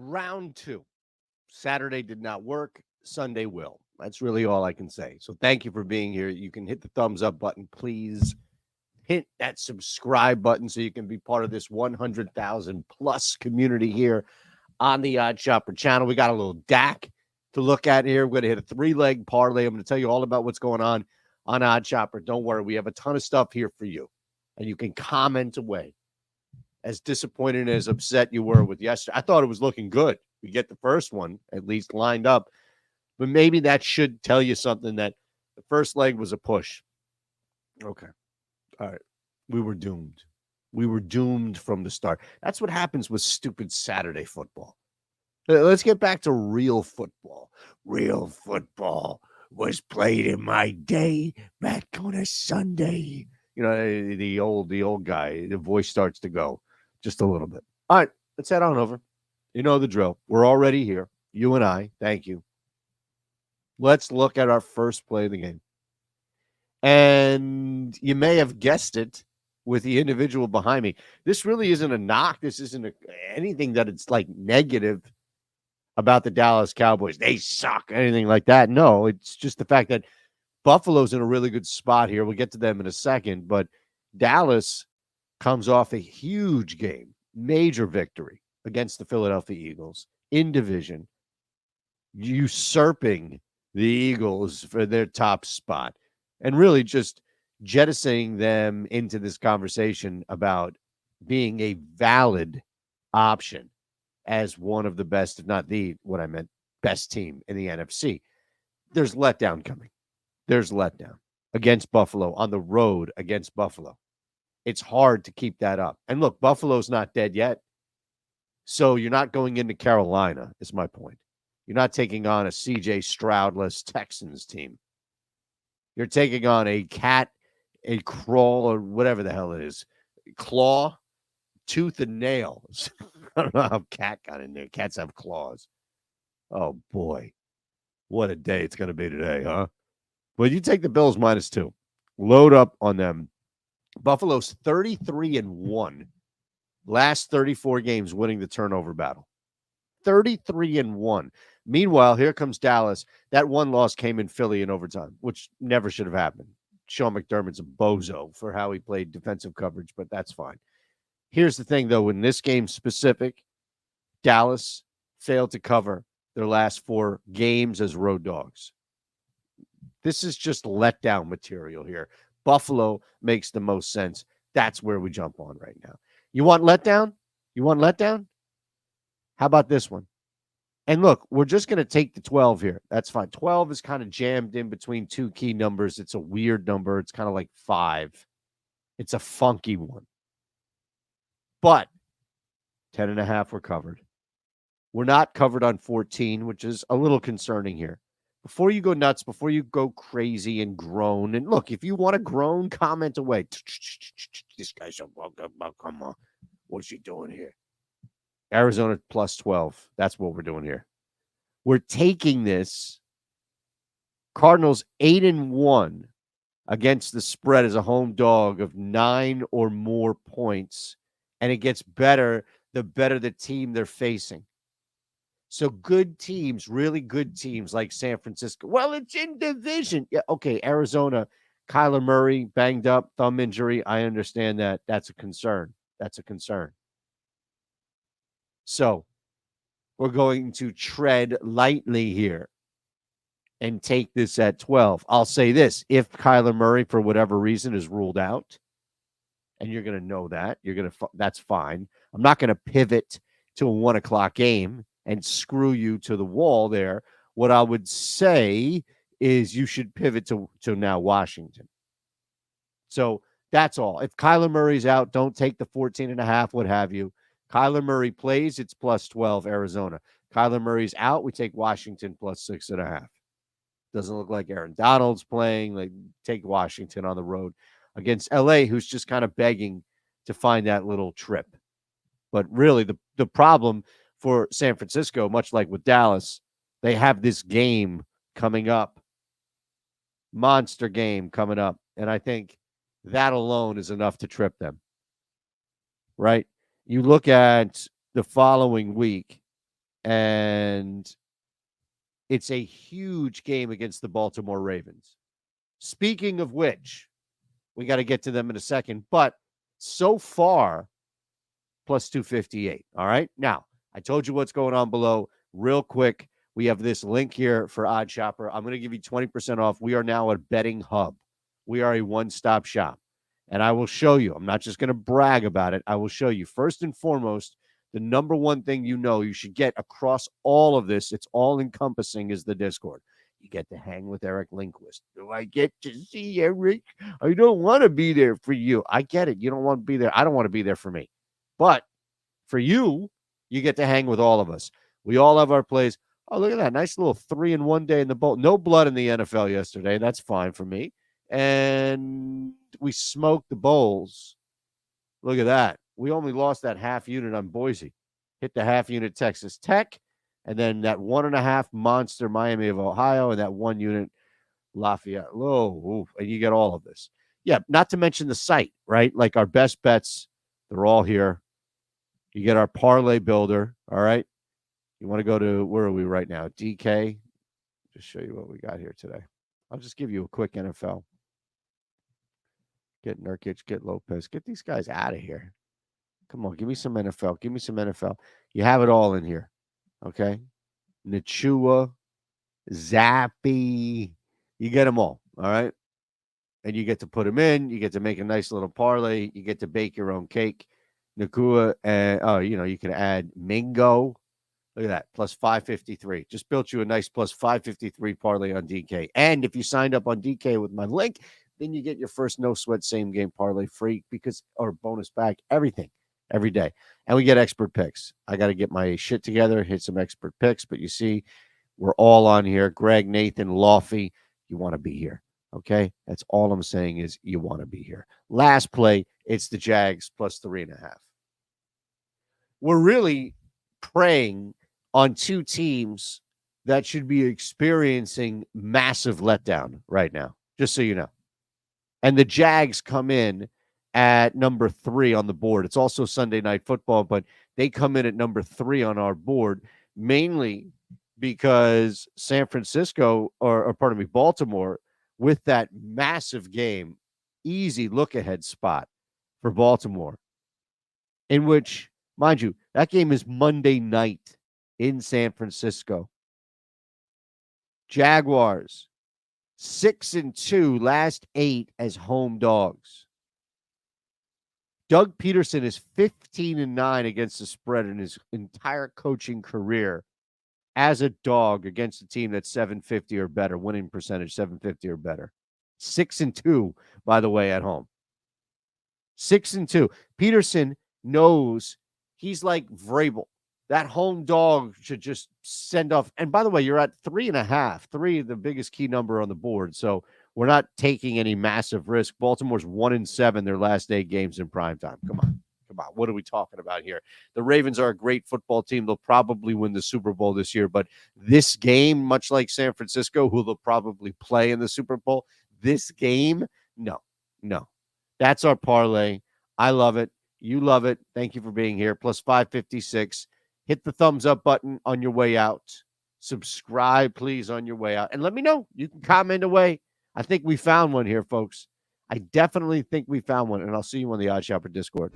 round two. Saturday did not work. Sunday will. That's really all I can say. So thank you for being here. You can hit the thumbs up button. Please hit that subscribe button so you can be part of this 100,000 plus community here on the Odd Shopper channel. We got a little DAC to look at here. We're going to hit a 3-leg parlay. I'm going to tell you all about what's going on Odd Shopper. Don't worry. We have a ton of stuff here for you, and you can comment away. As disappointed and as upset you were with yesterday, I thought it was looking good. We get the first one at least lined up, but maybe that should tell you something that the first leg was a push. Okay. All right. We were doomed. We were doomed from the start. That's what happens with stupid Saturday football. Let's get back to real football. Real football was played in my day back on a Sunday. You know, the old guy, the voice starts to go just a little bit. All right, let's head on over. You know the drill. We're already here. You and I. Thank you. Let's look at our first play of the game. And you may have guessed it with the individual behind me. This really isn't a knock. This isn't anything that it's like negative about the Dallas Cowboys. They suck, anything like that. No, it's just the fact that Buffalo's in a really good spot here. We'll get to them in a second, but Dallas comes off a huge game, major victory against the Philadelphia Eagles in division, usurping the Eagles for their top spot, and really just jettisoning them into this conversation about being a valid option as one of the best, if not the, what I meant, best team in the NFC. There's letdown coming. There's letdown against Buffalo, on the road against Buffalo. It's hard to keep that up. And look, Buffalo's not dead yet. So you're not going into Carolina, is my point. You're not taking on a C.J. Stroudless Texans team. You're taking on a crawl, or whatever the hell it is. Claw, tooth, and nails. I don't know how cat got in there. Cats have claws. Oh, boy. What a day it's going to be today, huh? Well, you take the Bills -2. Load up on them. Buffalo's 33-1. Last 34 games winning the turnover battle. 33-1. Meanwhile, here comes Dallas. That one loss came in Philly in overtime, which never should have happened. Sean McDermott's a bozo for how he played defensive coverage, but that's fine. Here's the thing, though. In this game specific, Dallas failed to cover their last 4 games as road dogs. This is just letdown material here. Buffalo makes the most sense. That's where we jump on right now. You want letdown? You want letdown? How about this one? And look, we're just going to take the 12 here. That's fine. 12 is kind of jammed in between 2 key numbers. It's a weird number. It's kind of like 5. It's a funky one. But 10.5 were covered. We're not covered on 14, which is a little concerning here. Before you go nuts, before you go crazy and groan, and look, if you want to groan, comment away. This guy's come on. What's he doing here? Arizona +12. That's what we're doing here. We're taking this. Cardinals 8-1 against the spread as a home dog of 9 or more points. And it gets better the better the team they're facing. So good teams, really good teams like San Francisco. Well, it's in division. Yeah, okay, Arizona, Kyler Murray banged up, thumb injury. I understand that. That's a concern. That's a concern. So we're going to tread lightly here and take this at 12. I'll say this. If Kyler Murray, for whatever reason, is ruled out, and you're going to know that, that's fine. I'm not going to pivot to a 1 o'clock game and screw you to the wall there. What I would say is you should pivot to now Washington. So that's all. If Kyler Murray's out, don't take the 14.5, what have you. Kyler Murray plays, it's +12 Arizona. Kyler Murray's out, we take Washington +6.5. Doesn't look like Aaron Donald's playing. Like, take Washington on the road against LA, who's just kind of begging to find that little trip. But really, the problem for San Francisco, much like with Dallas, they have this game coming up. Monster game coming up. And I think that alone is enough to trip them. Right? You look at the following week, And it's a huge game against the Baltimore Ravens. Speaking of which, we got to get to them in a second. But so far, plus 258. All right. Now, I told you what's going on below. Real quick, we have this link here for Odd Shopper. I'm going to give you 20% off. We are now a betting hub. We are a one-stop shop. And I will show you. I'm not just going to brag about it. I will show you. First and foremost, the number one thing you should get across all of this, it's all encompassing, is the Discord. You get to hang with Eric Lindquist. Do I get to see Eric? I don't want to be there for you. I get it. You don't want to be there. I don't want to be there for me. But for you, you get to hang with all of us. We all have our plays. Oh, look at that. Nice little 3-in-1 day in the bowl. No blood in the NFL yesterday. That's fine for me. And we smoked the bowls. Look at that. We only lost that half unit on Boise. Hit the half unit Texas Tech. And then that 1.5 monster Miami of Ohio. And that 1 unit Lafayette. Oh, and you get all of this. Yeah, not to mention the site, right? Like our best bets, they're all here. You get our parlay builder, all right? You want to go to, where are we right now? DK. Just show you what we got here today. I'll just give you a quick NFL. Get Nurkic, get Lopez. Get these guys out of here. Come on, give me some NFL. Give me some NFL. You have it all in here, okay? Nachua, Zappy. You get them all right? And you get to put them in. You get to make a nice little parlay. You get to bake your own cake. Nakua, and you can add Mingo. Look at that, plus 553. Just built you a nice plus 553 parlay on DK. And if you signed up on DK with my link, then you get your first no sweat same game parlay free or bonus back, everything, every day. And we get expert picks. I got to get my shit together, hit some expert picks. But you see, we're all on here. Greg, Nathan, Lofty, you want to be here. Okay, that's all I'm saying is you want to be here. Last play, it's the Jags plus 3.5. We're really preying on two teams that should be experiencing massive letdown right now, just so you know. And the Jags come in at number 3 on the board. It's also Sunday Night Football, but they come in at number 3 on our board, mainly because San Francisco, or pardon me, Baltimore, with that massive game, easy look-ahead spot for Baltimore, in which, mind you, that game is Monday night in San Francisco. Jaguars, 6-2, last 8 as home dogs. Doug Peterson is 15-9 against the spread in his entire coaching career as a dog against a team that's 750 or better, winning percentage 750 or better. 6-2, by the way, at home. 6-2. Peterson knows he's like Vrabel. That home dog should just send off. And by the way, you're at 3.5. 3, the biggest key number on the board. So we're not taking any massive risk. Baltimore's 1-7 their last 8 games in primetime. Come on. What are we talking about here? The Ravens are a great football team. They'll probably win the Super Bowl this year. But this game, much like San Francisco, who they'll probably play in the Super Bowl, this game, no. That's our parlay. I love it. You love it. Thank you for being here. Plus 556. Hit the thumbs up button on your way out. Subscribe, please, on your way out. And let me know. You can comment away. I think we found one here, folks. I definitely think we found one. And I'll see you on the Odd Shopper Discord.